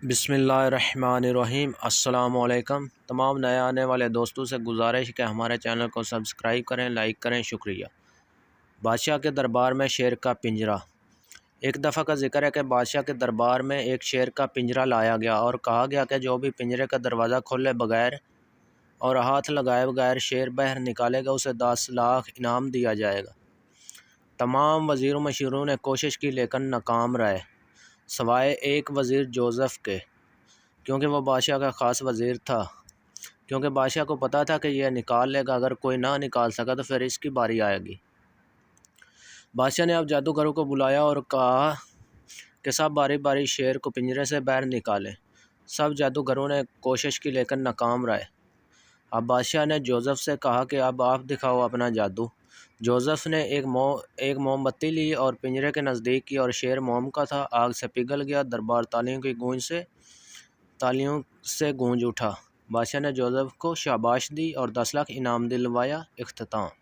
بسم اللہ الرحمن الرحیم۔ السلام علیکم۔ تمام نئے آنے والے دوستوں سے گزارش کہ ہمارے چینل کو سبسکرائب کریں، لائک کریں، شکریہ۔ بادشاہ کے دربار میں شیر کا پنجرہ۔ ایک دفعہ کا ذکر ہے کہ بادشاہ کے دربار میں ایک شیر کا پنجرہ لایا گیا اور کہا گیا کہ جو بھی پنجرے کا دروازہ کھولے بغیر اور ہاتھ لگائے بغیر شیر باہر نکالے گا اسے 10 لاکھ انعام دیا جائے گا۔ تمام وزیروں مشیروں نے کوشش کی لیکن ناکام رہے، سوائے ایک وزیر جوزف کے، کیونکہ وہ بادشاہ کا خاص وزیر تھا، کیونکہ بادشاہ کو پتہ تھا کہ یہ نکال لے گا، اگر کوئی نہ نکال سکا تو پھر اس کی باری آئے گی۔ بادشاہ نے اب جادوگروں کو بلایا اور کہا کہ سب باری باری شیر کو پنجرے سے باہر نکالیں۔ سب جادوگروں نے کوشش کی لیکن ناکام رہے۔ اب بادشاہ نے جوزف سے کہا کہ اب آپ دکھاؤ اپنا جادو۔ جوزف نے ایک موم بتی لی اور پنجرے کے نزدیک کی اور شیر موم کا تھا، آگ سے پگھل گیا، دربار تالیوں سے گونج اٹھا۔ بادشاہ نے جوزف کو شاباش دی اور 10 لاکھ انعام دلوایا۔ اختتام۔